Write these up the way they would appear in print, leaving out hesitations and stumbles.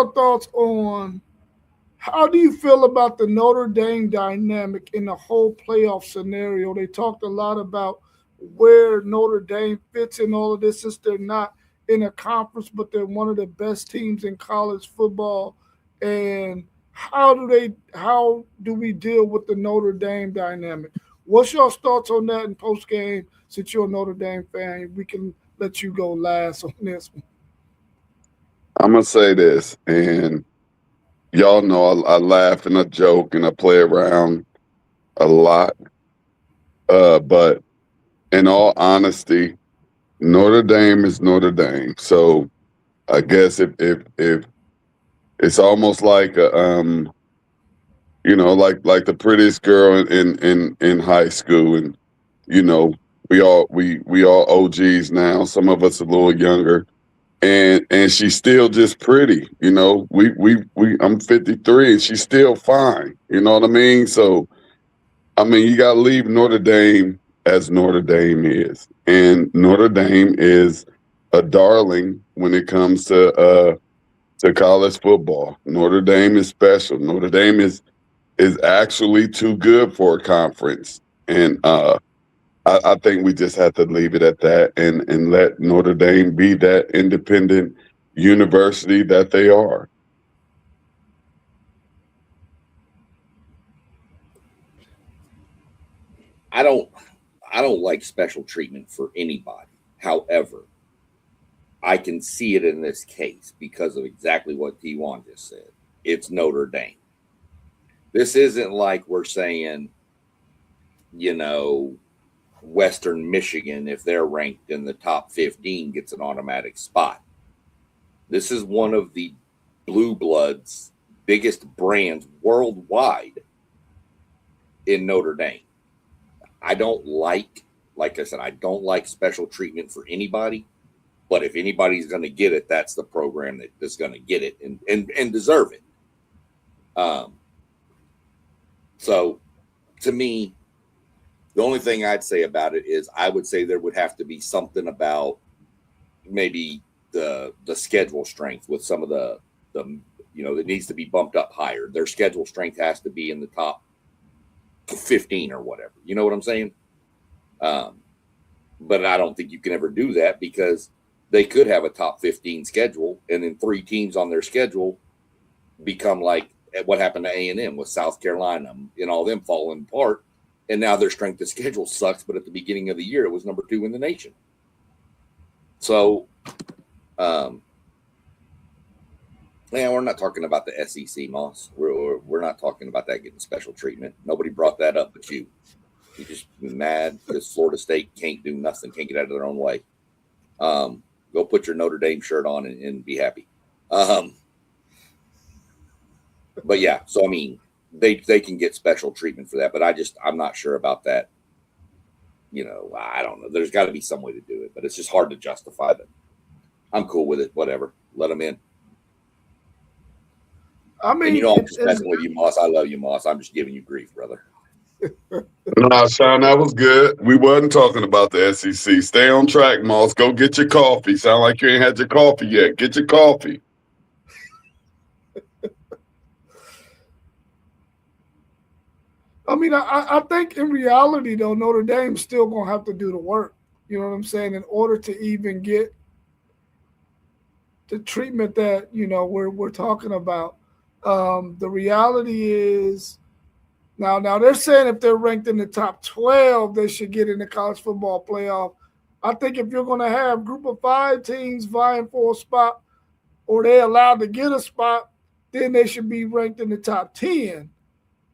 your thoughts on how do you feel about the Notre Dame dynamic in the whole playoff scenario? They talked a lot about where Notre Dame fits in all of this since they're not in a conference, but they're one of the best teams in college football. And how do we deal with the Notre Dame dynamic? What's your thoughts on that in post game? Since you're a Notre Dame fan, we can let you go last on this one. I'm gonna say this, and y'all know I laugh and I joke and I play around a lot. But in all honesty, Notre Dame is Notre Dame. So I guess if it's almost like like the prettiest girl in high school, and you know, we all OGs now. Some of us a little younger, and she's still just pretty. We I'm 53 and she's still fine. You know what I mean? So I mean, you got to leave Notre Dame as Notre Dame is, and Notre Dame is a darling when it comes to college football. Notre Dame is special. Notre Dame is actually too good for a conference, and I think we just have to leave it at that and let Notre Dame be that independent university that they are. I don't I don't like special treatment for anybody. However, I can see it in this case because of exactly what T1 just said. It's Notre Dame. This isn't like we're saying, you know, Western Michigan, if they're ranked in the top 15, gets an automatic spot. This is one of the blue bloods biggest brands worldwide in Notre Dame. I don't like I said, I don't like special treatment for anybody. But if anybody's going to get it, that's the program that's going to get it and deserve it. Um, so to me, the only thing I'd say about it is I would say there would have to be something about maybe the schedule strength with some of the that needs to be bumped up higher. Their schedule strength has to be in the top 15 or whatever. You know what I'm saying? Um, but I don't think you can ever do that because they could have a top 15 schedule and then three teams on their schedule become like what happened to A&M with South Carolina and all them falling apart. And now their strength of schedule sucks, but at the beginning of the year, it was number 2 in the nation. So, um, man, we're not talking about the SEC, Moss. We're not talking about that getting special treatment. Nobody brought that up but you. You just mad because Florida State can't do nothing, can't get out of their own way. Go put your Notre Dame shirt on and be happy. Um, but yeah, so I mean, they can get special treatment for that, but I'm not sure about that. I don't know. There's got to be some way to do it, but it's just hard to justify that. I'm cool with it. Whatever, let them in. I And mean, I'm just messing with you, Moss. I love you, Moss. I'm just giving you grief, brother. No, Sean, that was good. We wasn't talking about the SEC. Stay on track, Moss. Go get your coffee. Sound like you ain't had your coffee yet. Get your coffee. I think in reality though, Notre Dame's still gonna have to do the work. You know what I'm saying? In order to even get the treatment that we're talking about. The reality is now they're saying if they're ranked in the top 12, they should get in the college football playoff. I think if you're going to have group of 5 teams vying for a spot, or they're allowed to get a spot, then they should be ranked in the top 10.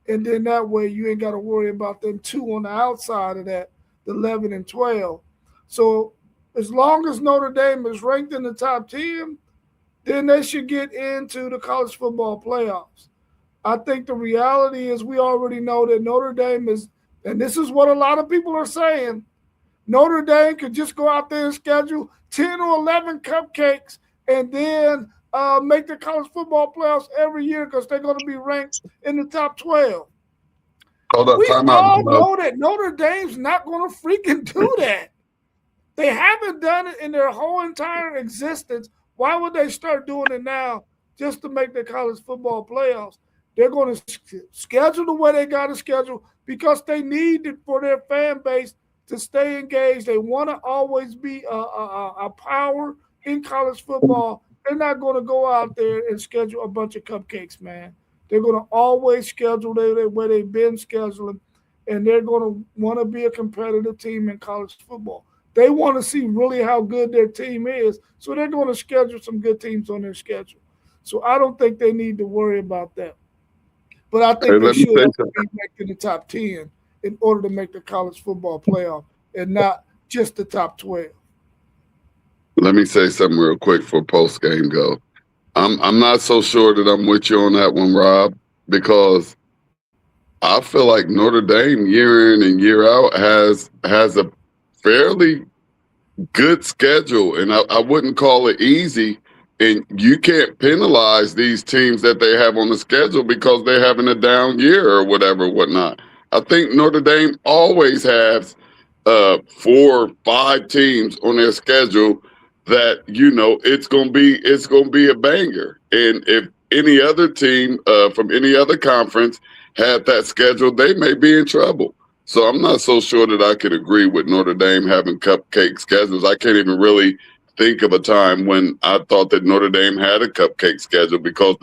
And then that way you ain't got to worry about them two on the outside of that, the 11 and 12. So as long as Notre Dame is ranked in the top 10, then they should get into the college football playoffs. I think the reality is we already know that Notre Dame is, and this is what a lot of people are saying, Notre Dame could just go out there and schedule 10 or 11 cupcakes and then make the college football playoffs every year because they're going to be ranked in the top 12. Hold up, We time out. all know that Notre Dame's not going to freaking do that. They haven't done it in their whole entire existence. Why would they start doing it now just to make the college football playoffs. They're going to schedule the way they got to schedule because they need it for their fan base to stay engaged. They want to always be a power in college football. They're not going to go out there and schedule a bunch of cupcakes, man. They're going to always schedule where they've been scheduling, and they're going to want to be a competitive team in college football. They want to see really how good their team is, so they're going to schedule some good teams on their schedule. So I don't think they need to worry about that. But I Hey, think they let me should say be making the top 10 in order to make the college football playoff and not just the top 12. Let me say something real quick for post game go. I'm not so sure that I'm with you on that one, Rob, because I feel like Notre Dame year in and year out has a fairly good schedule, and I wouldn't call it easy. And you can't penalize these teams that they have on the schedule because they're having a down year or whatever, whatnot. I think Notre Dame always has 4 or 5 teams on their schedule that it's gonna be a banger. And if any other team from any other conference had that schedule, they may be in trouble. So I'm not so sure that I could agree with Notre Dame having cupcake schedules. I can't even really think of a time when I thought that Notre Dame had a cupcake schedule because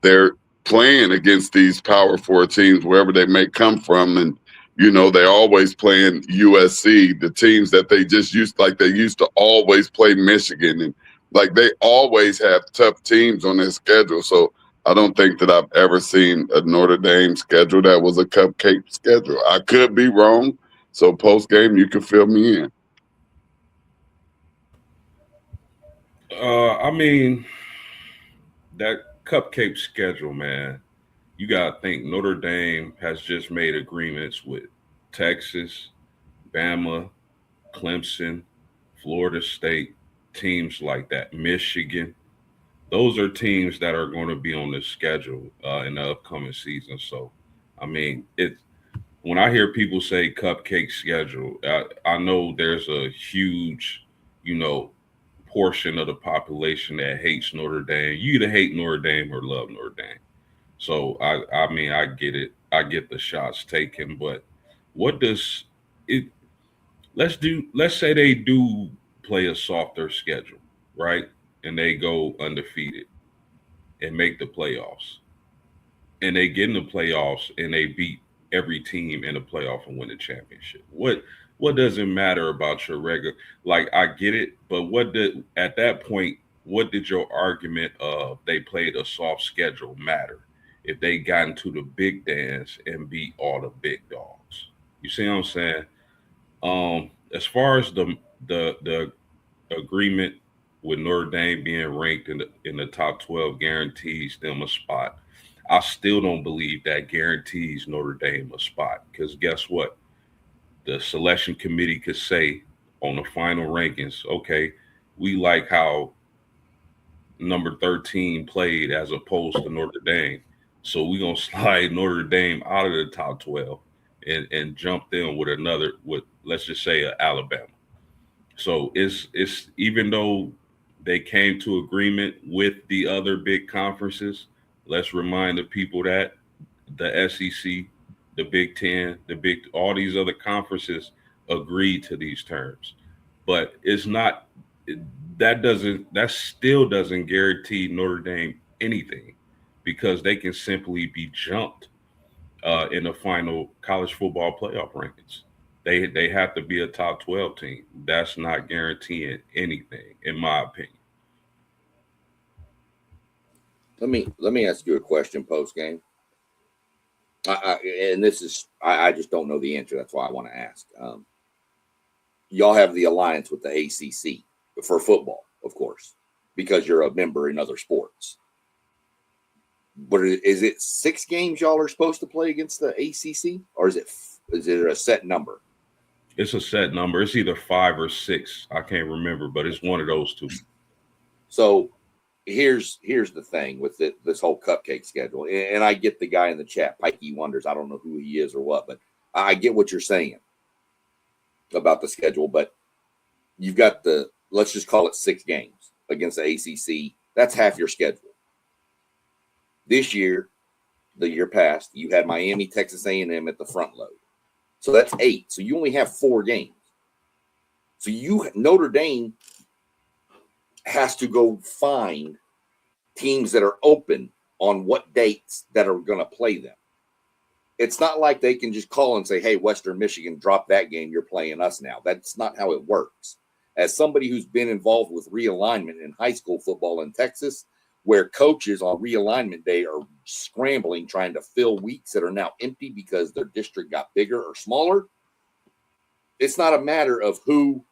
they're playing against these Power Four teams wherever they may come from, and they're always playing USC, the teams that they just they used to always play Michigan, and like they always have tough teams on their schedule. So I don't think that I've ever seen a Notre Dame schedule that was a cupcake schedule. I could be wrong. So post game, you can fill me in. I mean, that cupcake schedule, man. You gotta think Notre Dame has just made agreements with Texas, Bama, Clemson, Florida State, teams like that, Michigan. Those are teams that are going to be on the schedule in the upcoming season. So, I mean, it. When I hear people say cupcake schedule, I know there's a huge, you know, portion of the population that hates Notre Dame. You either hate Notre Dame or love Notre Dame. So I mean, I get it. I get the shots taken, but what does it? Let's say they do play a softer schedule, right? And they go undefeated and make the playoffs, and they get in the playoffs and they beat every team in the playoff and win the championship. What does it matter about your regular? Like I get it, but what did at that point? What did your argument of they played a soft schedule matter if they got into the big dance and beat all the big dogs? You see what I'm saying? As far as the agreement with Notre Dame being ranked in the top 12 guarantees them a spot. I still don't believe that guarantees Notre Dame a spot because guess what? The selection committee could say on the final rankings, okay, we like how number 13 played as opposed to Notre Dame. So we're gonna slide Notre Dame out of the top 12 and jump them with another with let's just say Alabama. So it's even though they came to agreement with the other big conferences, let's remind the people that the SEC, the Big Ten, the big all these other conferences agreed to these terms. But it's not that still doesn't guarantee Notre Dame anything because they can simply be jumped in the final college football playoff rankings. They have to be a top 12 team. That's not guaranteeing anything, in my opinion. Let me ask you a question post game. And this is I just don't know the answer. That's why I want to ask. Y'all have the alliance with the ACC for football, of course, because you're a member in other sports. But is it 6 games y'all are supposed to play against the ACC, or is it a set number? It's a set number. It's either 5 or 6. I can't remember, but it's one of those two. So here's the thing with this whole cupcake schedule, and I get the guy in the chat, Pikey Wonders. I don't know who he is or what, but I get what you're saying about the schedule. But you've got let's just call it 6 games against the ACC. That's half your schedule. This year, the year past, you had Miami, Texas A&M at the front load. So that's 8. So you only have 4 games. So Notre Dame has to go find teams that are open on what dates that are going to play them. It's not like they can just call and say, hey, Western Michigan, drop that game. You're playing us now. That's not how it works. As somebody who's been involved with realignment in high school football in Texas, where coaches on realignment day are scrambling, trying to fill weeks that are now empty because their district got bigger or smaller, it's not a matter of who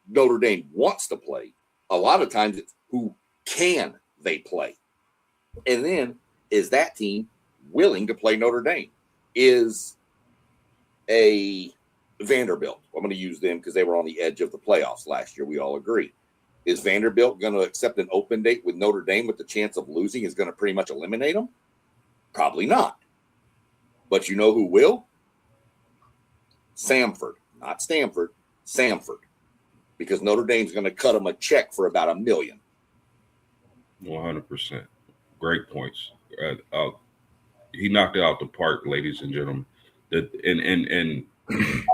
Notre Dame wants to play. A lot of times it's who can they play. And then is that team willing to play Notre Dame? Is a Vanderbilt, I'm going to use them because they were on the edge of the playoffs last year. We all agree. Is Vanderbilt going to accept an open date with Notre Dame with the chance of losing is going to pretty much eliminate them? Probably not. But you know who will? Samford, not Stanford, Samford. Because Notre Dame's going to cut them a check for about $1 million. 100%. Great points. He knocked it out the park, ladies and gentlemen. And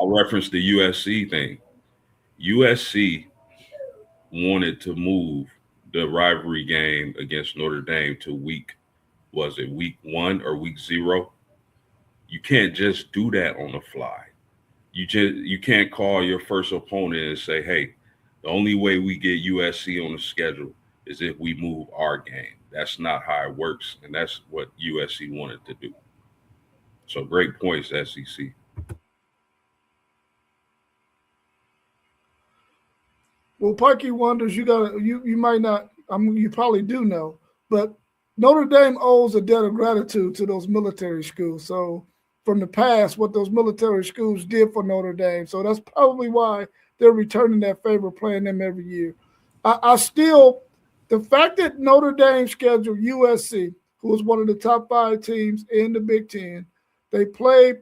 I'll reference the USC thing. USC wanted to move the rivalry game against Notre Dame to week 1 or week 0? You can't just do that on the fly. You can't call your first opponent and say, hey, the only way we get USC on the schedule is if we move our game. That's not how it works, and that's what USC wanted to do. So great points, SEC. Well, Parky wonders, you might not, you probably do know, but Notre Dame owes a debt of gratitude to those military schools. So from the past, what those military schools did for Notre Dame. So that's probably why they're returning that favor, playing them every year. The fact that Notre Dame scheduled USC, who was one of the top 5 teams in the Big Ten, they played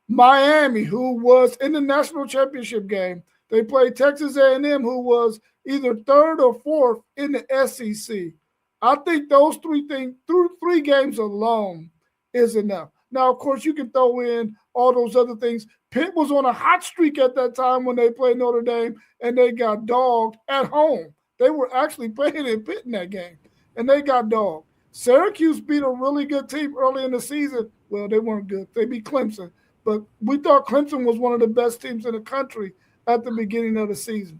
Miami, who was in the national championship game. They played Texas A&M, who was either 3rd or 4th in the SEC. I think those three games alone is enough. Now, of course, you can throw in all those other things. Pitt was on a hot streak at that time when they played Notre Dame, and they got dogged at home. They were actually playing in Pitt in that game, and they got dogged. Syracuse beat a really good team early in the season. Well, they weren't good. They beat Clemson. But we thought Clemson was one of the best teams in the country at the beginning of the season.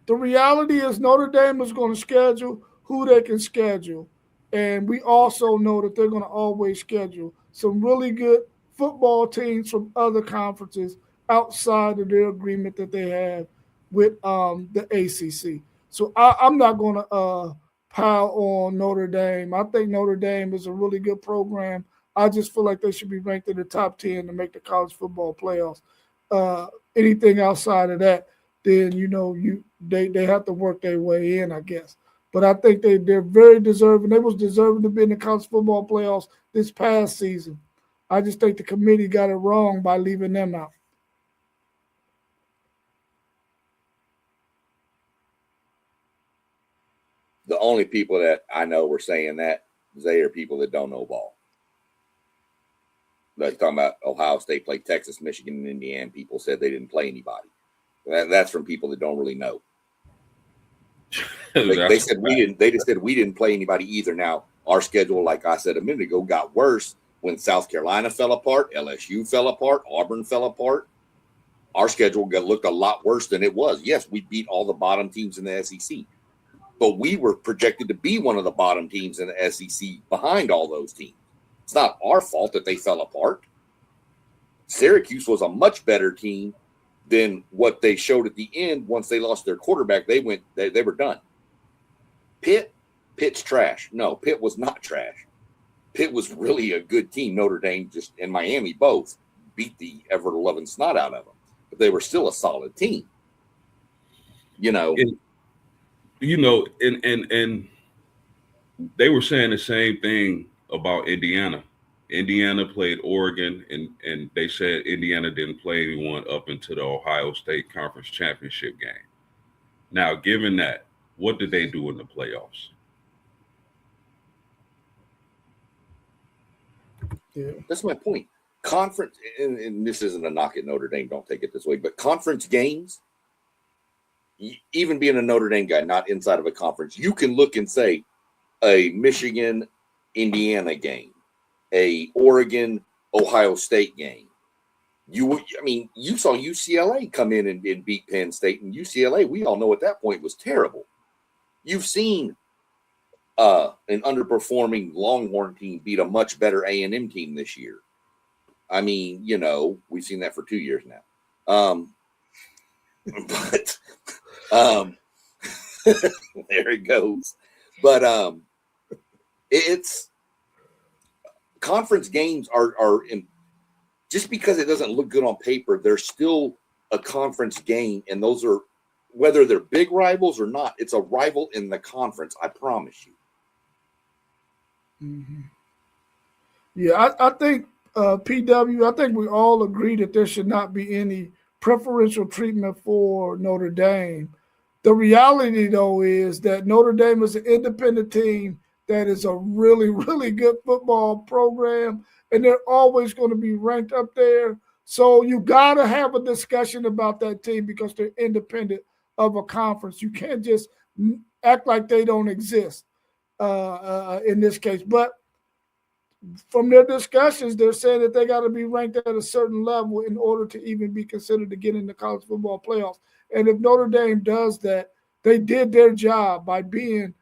The reality is Notre Dame is going to schedule who they can schedule. And we also know that they're going to always schedule some really good football teams from other conferences outside of their agreement that they have with the ACC. So I'm not going to pile on Notre Dame. I think Notre Dame is a really good program. I just feel like they should be ranked in the top 10 to make the college football playoffs. Anything outside of that, then they have to work their way in, I guess. But I think they're very deserving. They was deserving to be in the college football playoffs this past season. I just think the committee got it wrong by leaving them out. The only people that I know were saying that, they are people that don't know ball. Like talking about Ohio State played Texas, Michigan, and Indiana. People said they didn't play anybody. That's from people that don't really know. They said we didn't. They just said we didn't play anybody either. Now our schedule, like I said a minute ago, got worse when South Carolina fell apart, LSU fell apart, Auburn fell apart. Our schedule looked a lot worse than it was. Yes, we beat all the bottom teams in the SEC, but we were projected to be one of the bottom teams in the SEC behind all those teams. It's not our fault that they fell apart. Syracuse was a much better team than what they showed at the end. Once they lost their quarterback, they were done. Pitt's trash. No, Pitt was not trash. Pitt was really a good team. Notre Dame and Miami both beat the ever-loving snot out of them, but they were still a solid team. And they were saying the same thing about Indiana. Indiana played Oregon, and they said Indiana didn't play anyone up into the Ohio State Conference Championship game. Now, given that, what did they do in the playoffs? Yeah. That's my point. Conference, and this isn't a knock at Notre Dame, don't take it this way, but conference games, even being a Notre Dame guy, not inside of a conference, you can look and say a Michigan, Indiana game, a Oregon, Ohio State game. You saw UCLA come in and beat Penn State, and UCLA, we all know at that point was terrible. You've seen an underperforming Longhorn team beat a much better A&M team this year. I mean, we've seen that for 2 years now. But there it goes. But it's conference games are in, just because it doesn't look good on paper, they're still a conference game, and those are, whether they're big rivals or not, it's a rival in the conference, I promise you. Mm-hmm. Yeah, I think PW, I think we all agree that there should not be any preferential treatment for Notre Dame. The reality, though, is that Notre Dame is an independent team that is a really, really good football program, and they're always going to be ranked up there. So you got to have a discussion about that team because they're independent of a conference. You can't just act like they don't exist in this case. But from their discussions, they're saying that they got to be ranked at a certain level in order to even be considered to get in the college football playoffs. And if Notre Dame does that, they did their job by being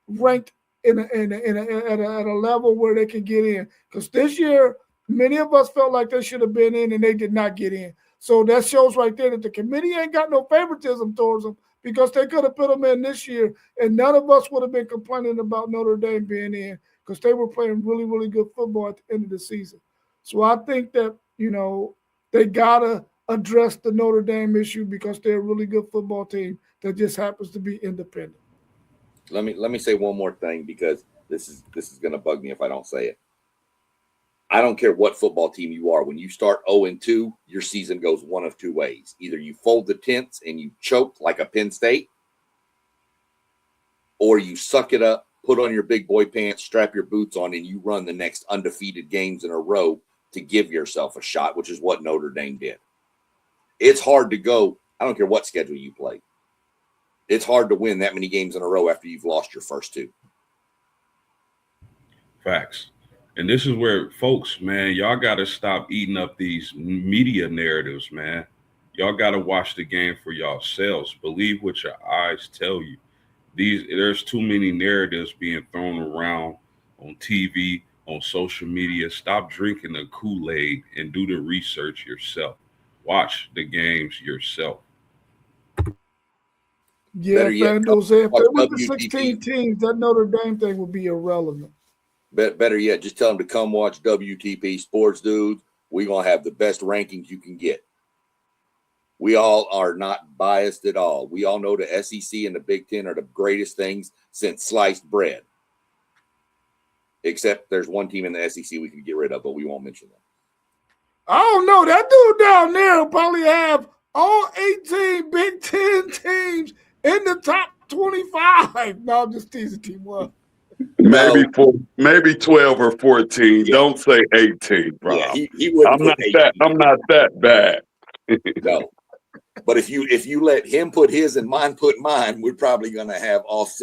ranked at a level where they can get in. Because this year, many of us felt like they should have been in, and they did not get in. So that shows right there that the committee ain't got no favoritism towards them, because they could have put them in this year, and none of us would have been complaining about Notre Dame being in, because they were playing really, really good football at the end of the season. So I think that, they got to address the Notre Dame issue, because they're a really good football team that just happens to be independent. Let me say one more thing, because this is going to bug me if I don't say it. I don't care what football team you are. When you start 0-2, your season goes one of two ways. Either you fold the tents and you choke like a Penn State, or you suck it up, put on your big boy pants, strap your boots on, and you run the next undefeated games in a row to give yourself a shot, which is what Notre Dame did. It's hard to go. I don't care what schedule you play. It's hard to win that many games in a row after you've lost your first two. Facts. And this is where, folks, man, y'all got to stop eating up these media narratives, man. Y'all got to watch the game for yourselves. Believe what your eyes tell you. There's too many narratives being thrown around on TV, on social media. Stop drinking the Kool-Aid and do the research yourself. Watch the games yourself. Yeah, FanDuel said if there was the 16 teams, that Notre Dame thing would be irrelevant. Better yet, just tell them to come watch WTP Sports, dudes. We're going to have the best rankings you can get. We all are not biased at all. We all know the SEC and the Big Ten are the greatest things since sliced bread. Except there's one team in the SEC we can get rid of, but we won't mention them. I don't know. That dude down there will probably have all 18 Big Ten teams in the top 25. No, I'm just teasing Team One. Maybe 12 or 14. Yeah. Don't say 18, bro. Yeah, he wouldn't. I'm not that bad. No. But if you let him put his and mine put mine, we're probably going to have all